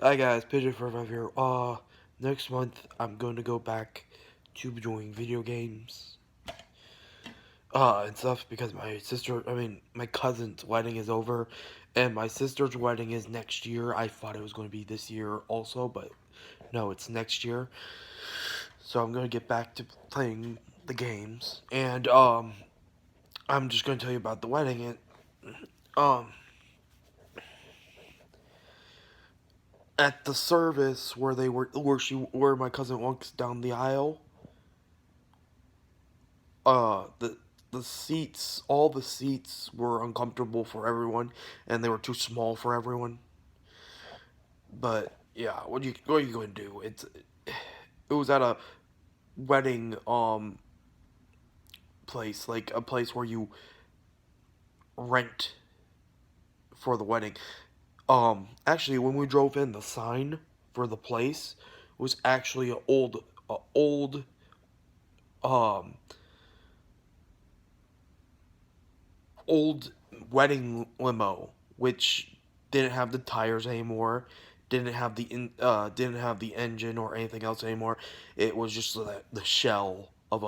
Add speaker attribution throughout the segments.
Speaker 1: Hi guys, Pigeon45 here. Next month I'm going to go back to doing video games, and stuff because my cousin's wedding is over, and my sister's wedding is next year. I thought it was going to be this year also, but no, it's next year. So I'm going to get back to playing the games, and, I'm just going to tell you about the wedding. Um, at the service where my cousin walks down the aisle, uh the the seats all the seats were uncomfortable for everyone, and they were too small for everyone. But yeah, what are you going to do? It was at a wedding place, like a place where you rent for the wedding. Actually, when we drove in, the sign for the place was actually a old um old wedding limo, which didn't have the tires anymore, didn't have the engine or anything else anymore. It was just the shell of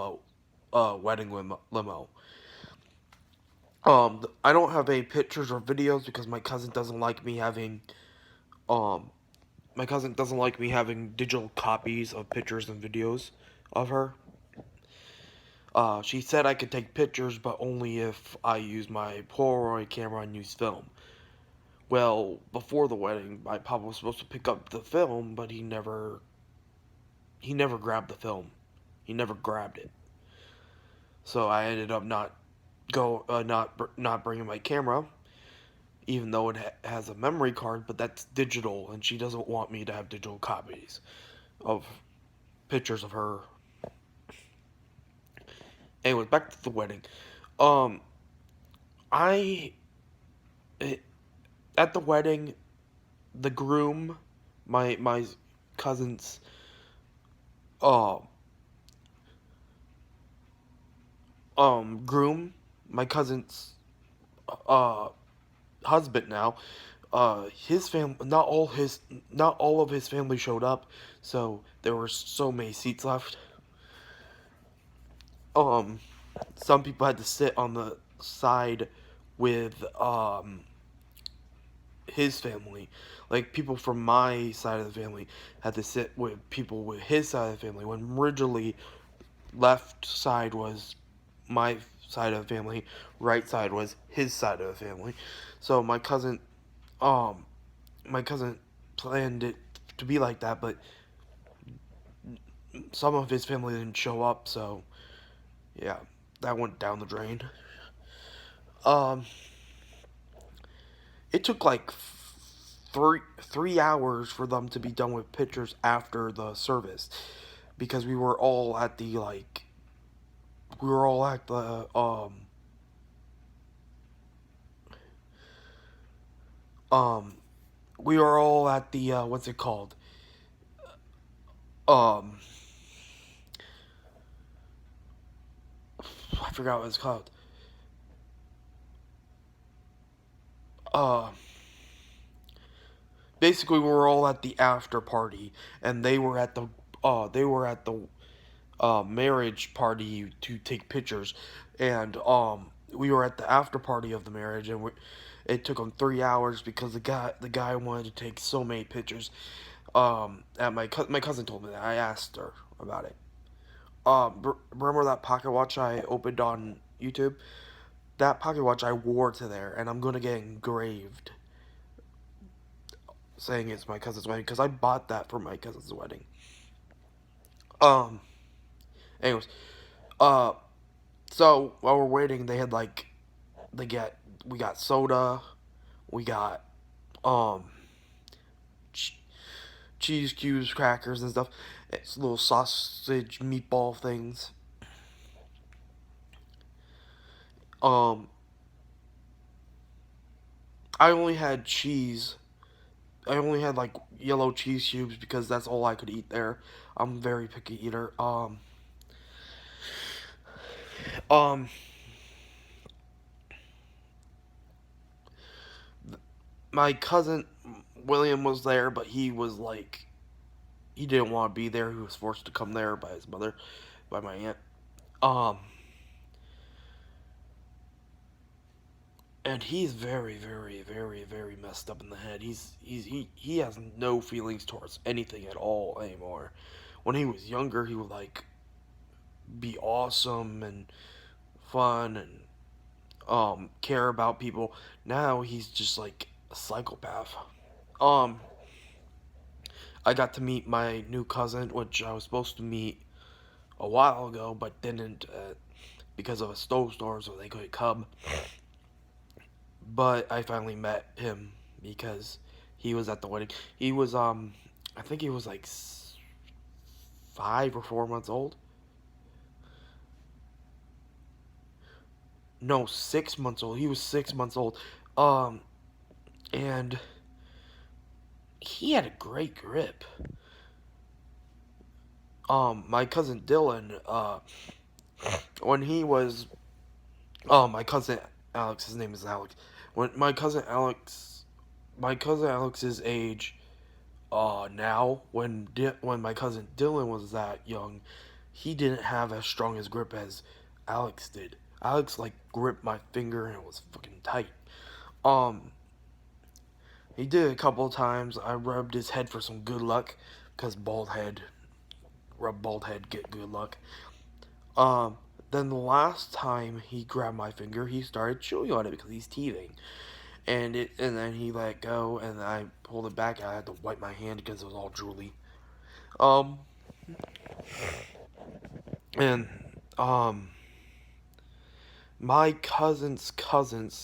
Speaker 1: a wedding limo. I don't have any pictures or videos because um my cousin doesn't like me having digital copies of pictures and videos of her. She said I could take pictures, but only if I use my Polaroid camera and use film. Well, before the wedding, my papa was supposed to pick up the film, but he never grabbed the film. He never grabbed it. So I ended up not bringing my camera, even though it has a memory card, but that's digital, and she doesn't want me to have digital copies of pictures of her. Anyways, back to the wedding. Um, I it, at the wedding, the groom, my cousin's uh groom, my cousin's uh husband now, his fam not all of his family showed up, so there were so many seats left. um some people had to sit on the side with his family. Like, people from my side of the family had to sit with people with his side of the family, when originally left side was my side of the family, right side was his side of the family. So um my cousin planned it to be like that, but some of his family didn't show up, so yeah, that went down the drain. Um, it took like 3 hours for them to be done with pictures after the service, because we were all at the um we were all at the what's it called, um I forgot what it's called. uh Basically, we were all at the after party, and they were at the marriage party to take pictures, and we were at the after party of the marriage, and it took them 3 hours because the guy wanted to take so many pictures. At my cousin told me that. I asked her about it. Remember that pocket watch I opened on YouTube? That pocket watch I wore to there, and I'm gonna get engraved saying it's my cousin's wedding, because I bought that for my cousin's wedding. Um. Anyways, uh, so while we're waiting, they get we got soda, we got um ch- cheese cubes, crackers, and stuff. It's little sausage meatball things. Um, I only had cheese. I only had like yellow cheese cubes because that's all I could eat there. I'm a very picky eater. Um, my cousin. William was there, but he was like he didn't want to be there. He was forced to come there by his mother, by my aunt. Um, and he's very, very, very, very messed up in the head. He has no feelings towards anything at all anymore. When he was younger, he would like be awesome and fun and care about people. Now he's just like a psychopath. Um, I got to meet my new cousin, which I was supposed to meet a while ago, but didn't because of a snowstorm, so they couldn't come. But I finally met him because he was at the wedding. He was I think he was like 5 or 4 months old. No, 6 months old. He was 6 months old. Um, and he had a great grip. My cousin Dylan, when he was, my cousin Alex, his name is Alex. When my cousin Alex's age, now when my cousin Dylan was that young, he didn't have as strong as grip as Alex did. Alex like gripped my finger and it was fucking tight. Um, he did it a couple of times. I rubbed his head for some good luck, because bald head, get good luck. Um, then the last time he grabbed my finger, he started chewing on it because he's teething, and then he let go, and I pulled it back. And I had to wipe my hand because it was all drooly. Um, and um, my cousins,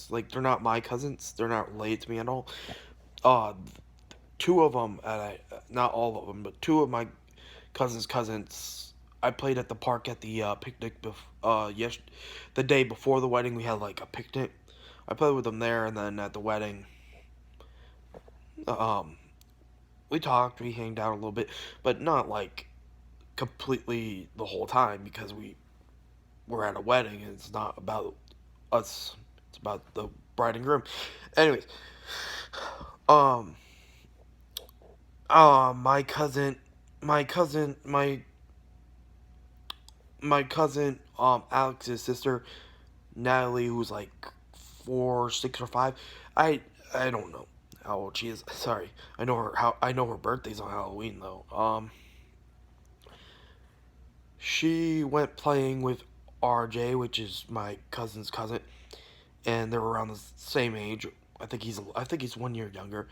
Speaker 1: like they're not my cousins. They're not related to me at all. Uh, two of them, and not all of them, but two of my cousins. I played at the park at the picnic. The day before the wedding, we had like a picnic. I played with them there, and then at the wedding, um, we talked, we hanged out a little bit, but not like completely the whole time because we were at a wedding, and it's not about us. It's about the bride and groom. Anyways, um, my cousin, my cousin, my my cousin, Alex's sister, Natalie, who's like 4, 6, or 5. I I don't know how old she is. Sorry, I know her birthday's on Halloween though. She went playing with RJ, which is my cousin's cousin, and they're around the same age. I think he's 1 year younger.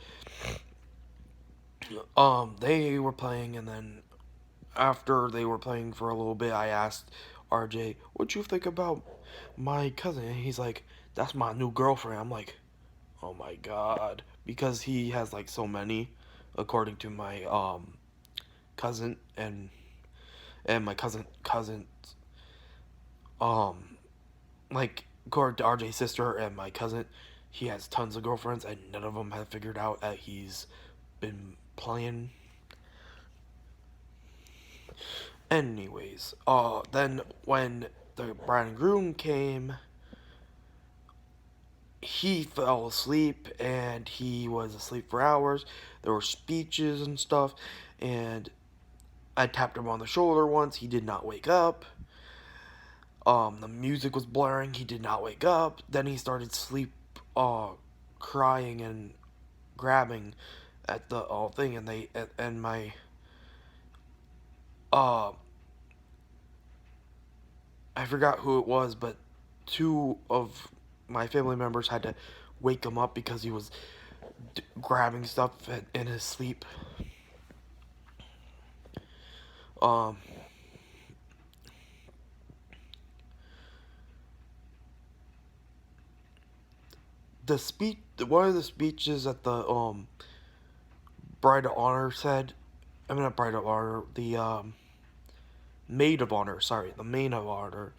Speaker 1: They were playing, and then after they were playing for a little bit, I asked RJ, "What you think about my cousin?" And he's like, "That's my new girlfriend." I'm like, "Oh my god," because he has like so many, according to my cousin and my cousin um like according to RJ's sister and my cousin, he has tons of girlfriends and none of them have figured out that he's been playing. Anyways, then when the bride and groom came, he fell asleep and he was asleep for hours. There were speeches and stuff, and I tapped him on the shoulder once. He did not wake up. The music was blaring. He did not wake up. Then he started crying and grabbing at the thing, and my uh, I forgot who it was, but two of my family members had to wake him up because he was grabbing stuff in his sleep. Um, one of the speeches at the bride of honor said, I mean not bride of honor, the maid of honor. Sorry, the maid of honor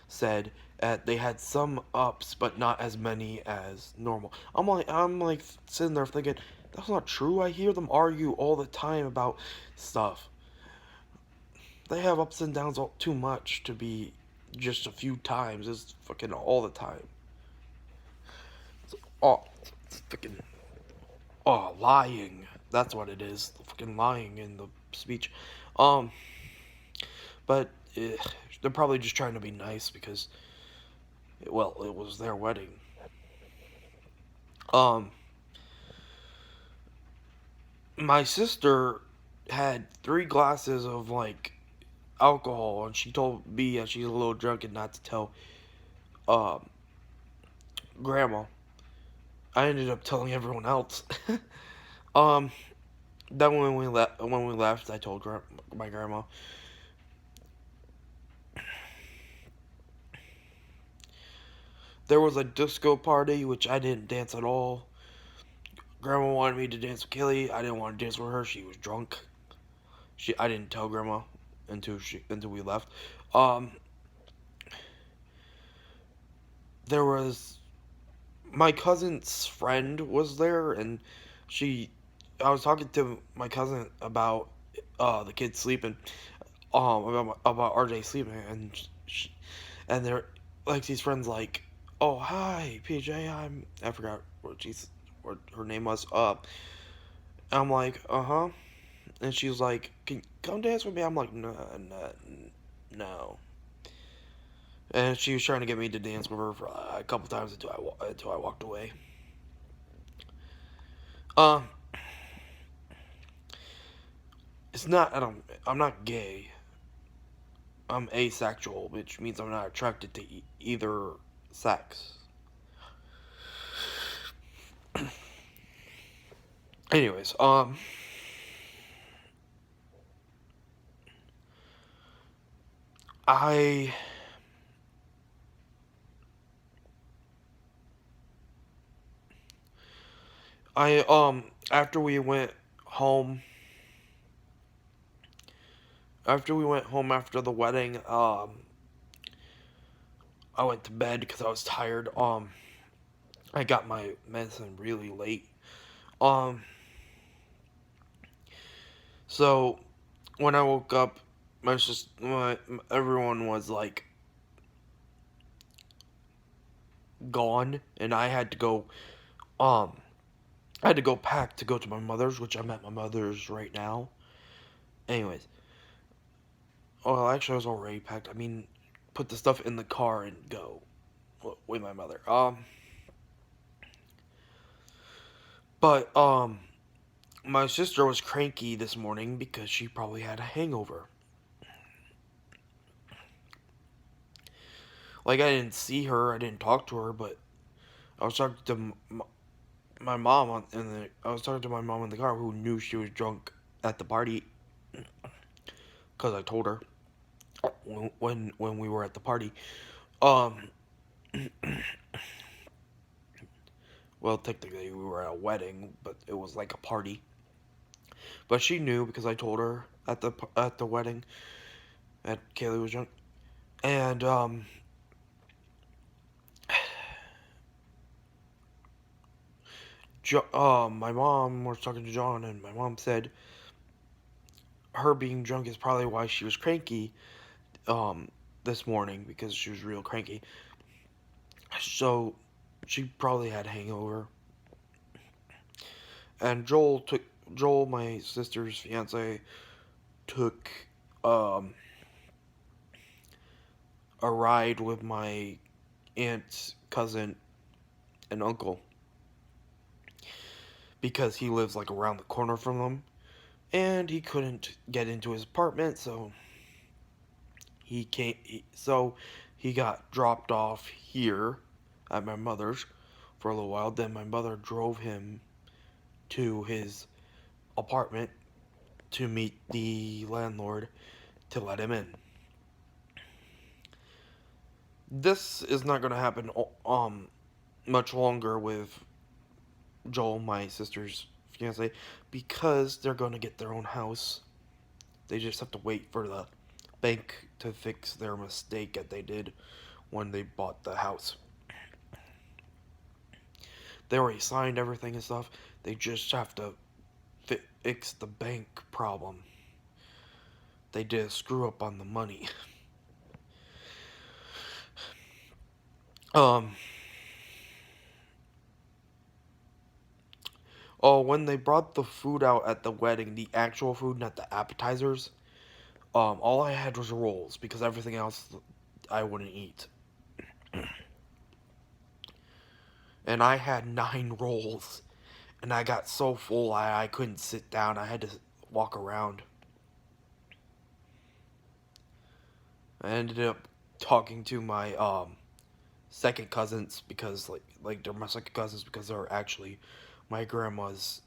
Speaker 1: said that they had some ups, but not as many as normal. I'm like sitting there thinking, that's not true. I hear them argue all the time about stuff. They have ups and downs too much to be just a few times. It's fucking all the time. It's all it's fucking. Oh, lying. That's what it is. Fucking lying in the speech. Um, but they're probably just trying to be nice because, well, it was their wedding. Um, my sister had 3 glasses of like alcohol, and she told me that she's a little drunk and not to tell um grandma. I ended up telling everyone else. um, then when we left, I told my grandma. There was a disco party which I didn't dance at all. Grandma wanted me to dance with Kelly. I didn't want to dance with her. She was drunk. I didn't tell grandma until we left. Um, there was my cousin's friend was there, and she. I was talking to my cousin about the kids sleeping, about RJ sleeping, and they're like these friends like, oh hi PJ, I forgot what her name was. I'm like, uh-huh. And she was like, can you come dance with me? I'm like, no, no, no. And she was trying to get me to dance with her for a couple times until I walked away. Uh, it's not. I'm not gay. I'm asexual, which means I'm not attracted to either sex. Anyways, I after we went home after the wedding, I went to bed because I was tired. I got my medicine really late. Um, so when I woke up, everyone was like gone, and Um, I had to go pack to go to my mother's, which I'm at my mother's right now. Anyways, well, actually, I was already packed. I mean, put the stuff in the car and go with my mother. But my sister was cranky this morning because she probably had a hangover. Like, I didn't see her, I didn't talk to her, but I was talking to my mom I was talking to my mom in the car, who knew she was drunk at the party because I told her when we were at the party. Um, well, technically we were at a wedding, but it was like a party. But she knew because I told her at the wedding that Kaylee was drunk, and my mom was talking to John, and my mom said her being drunk is probably why she was cranky um this morning, because she was real cranky. So she probably had hangover. And Joel, my sister's fiance, took um a ride with my aunt's cousin and uncle because he lives like around the corner from them, and he couldn't get into his apartment, so he got dropped off here at my mother's for a little while. Then my mother drove him to his apartment to meet the landlord to let him in. This is not going to happen much longer with Joel, my sister's fiance, because they're going to get their own house. They just have to wait for the bank to fix their mistake that they did when they bought the house. They already signed everything and stuff. They just have to fix the bank problem. They did a screw up on the money. um Oh, when they brought the food out at the wedding, the actual food, not the appetizers, all I had was rolls because everything else I wouldn't eat. And I had 9 rolls, and I got so full I couldn't sit down. I had to walk around. I ended up talking to my second cousins because like they're my second cousins because they're actually my grandma's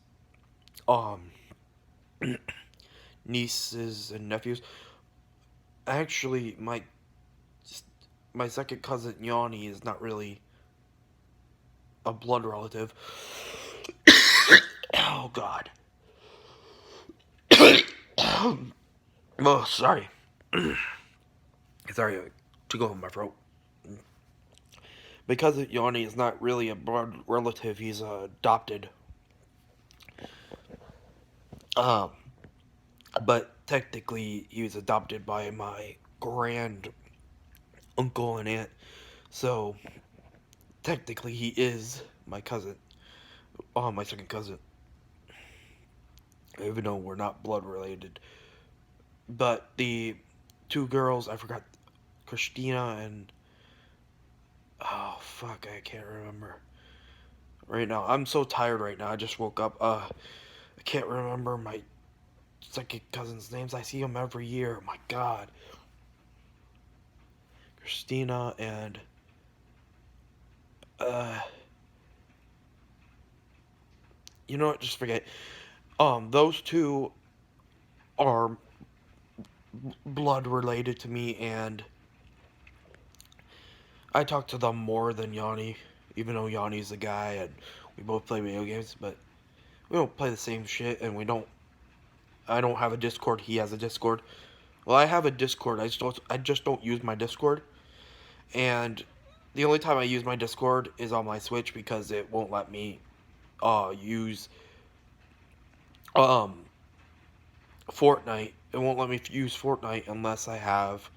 Speaker 1: um nieces and nephews. Actually, my second cousin Yanni is not really a blood relative. Oh God. Oh, sorry. Sorry to go in my throat. Because Yanni is not really a blood relative, he's adopted. Um, but technically, he was adopted by my grand uncle and aunt. So technically, he is my cousin. Oh, my second cousin. Even though we're not blood related. But the two girls, I forgot, Christina and oh fuck, I can't remember right now. I'm so tired right now. I just woke up. I can't remember my second cousin's names. I see them every year. My God, Christina and uh, you know what? Just forget. Those two are blood related to me, and I talk to them more than Yanni, even though Yanni's a guy and we both play video games, but we don't play the same shit, and we don't. I don't have a Discord. He has a Discord. Well, I have a Discord. I just don't use my Discord, and the only time I use my Discord is on my Switch because it won't let me use um Fortnite. It won't let me use Fortnite unless I have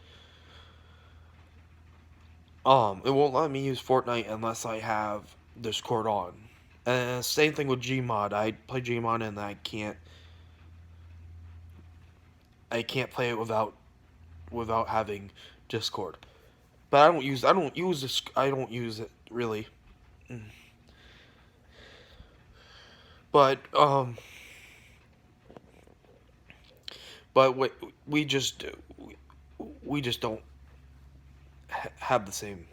Speaker 1: it won't let me use Fortnite unless I have Discord on. And same thing with Gmod. I play Gmod and I can't play it without having Discord. But I don't use it really. But but we just we just don't have the same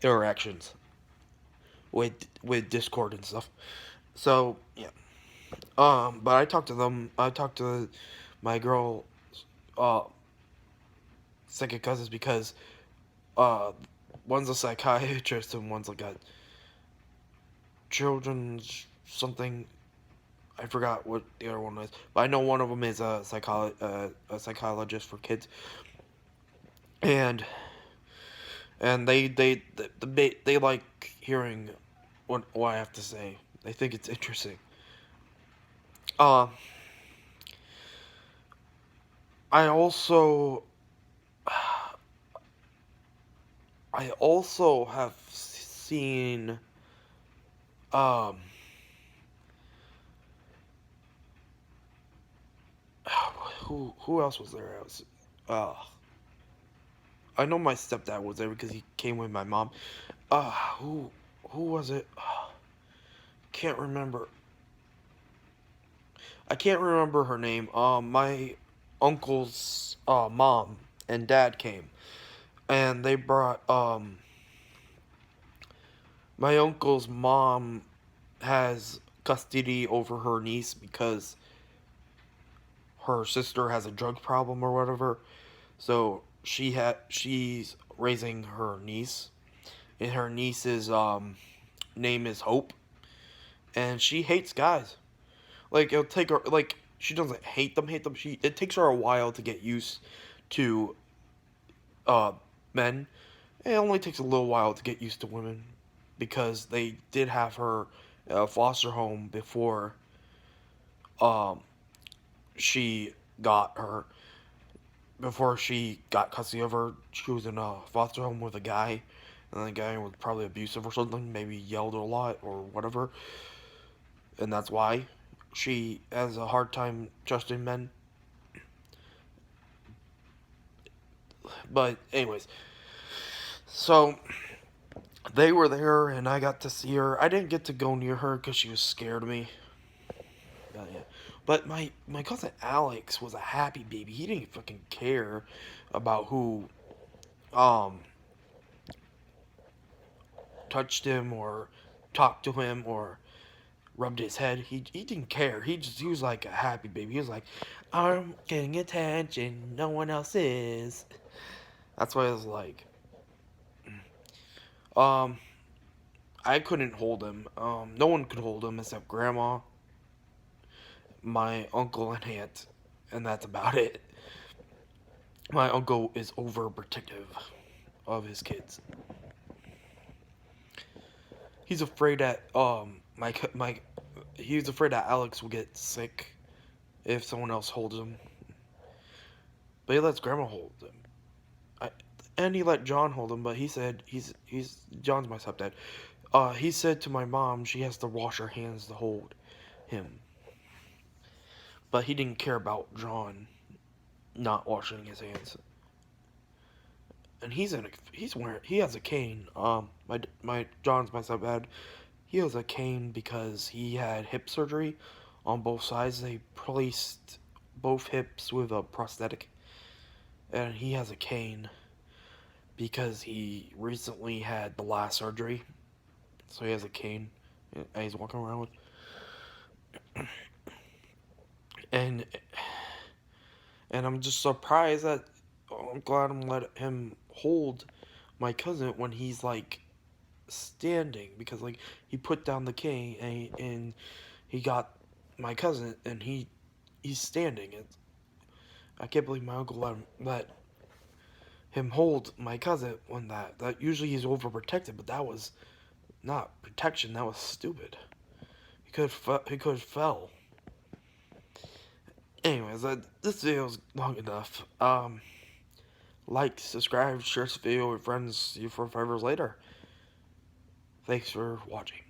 Speaker 1: interactions with Discord and stuff. So yeah. But I talked to them. I talked to my girl, uh, second cousins because uh, one's a psychiatrist and one's like a children's something. I forgot what the other one is, but I know one of them is a psychologist for kids, and they like hearing what I have to say. They think it's interesting. Uh, I also I also have seen um who else was there? Uh I know my stepdad was there because he came with my mom. Uh who who was it? Can't remember. I can't remember her name. My uncle's mom and dad came, and they brought my uncle's mom has custody over her niece because her sister has a drug problem or whatever. So she's raising her niece, and her niece's name is Hope, and she hates guys. Like it'll take her like she doesn't hate them. It takes her a while to get used to uh men. It only takes a little while to get used to women because they did have her foster home um she got her before she got custody of her. She was in a foster home with a guy, and the guy was probably abusive or something. Maybe yelled a lot or whatever. and that's why she has a hard time trusting men. But anyways, so they were there, and I got to see her. I didn't get to go near her because she was scared of me. Yeah. But my cousin Alex was a happy baby. He didn't fucking care about who um touched him or talked to him or rubbed his head. He didn't care. He was like a happy baby. He was like, I'm getting attention, no one else is. That's why I was like, um, I couldn't hold him. No one could hold him except Grandma, my uncle, and aunt, and that's about it. My uncle is overprotective of his kids. He's afraid that he's afraid that Alex will get sick if someone else holds him. But he lets Grandma hold him. I, and he let John hold him, but he said he's John's my stepdad. He said to my mom she has to wash her hands to hold him. But he didn't care about John not washing his hands. And he has a cane. My John's my stepdad. He has a cane because he had hip surgery on both sides. They placed both hips with a prosthetic, and he has a cane because he recently had the last surgery. So he has a cane, and he's walking around with. And I'm just surprised that I'm glad I'm let him hold my cousin when he's like standing, because like he put down the cane and he got my cousin and he's standing. I can't believe my uncle let him hold my cousin when that usually he's overprotected, but that was not protection. That was stupid. He could have fell. Anyways, this video is long enough. Like, subscribe, share this video with friends. See you 4 5 years later. Thanks for watching.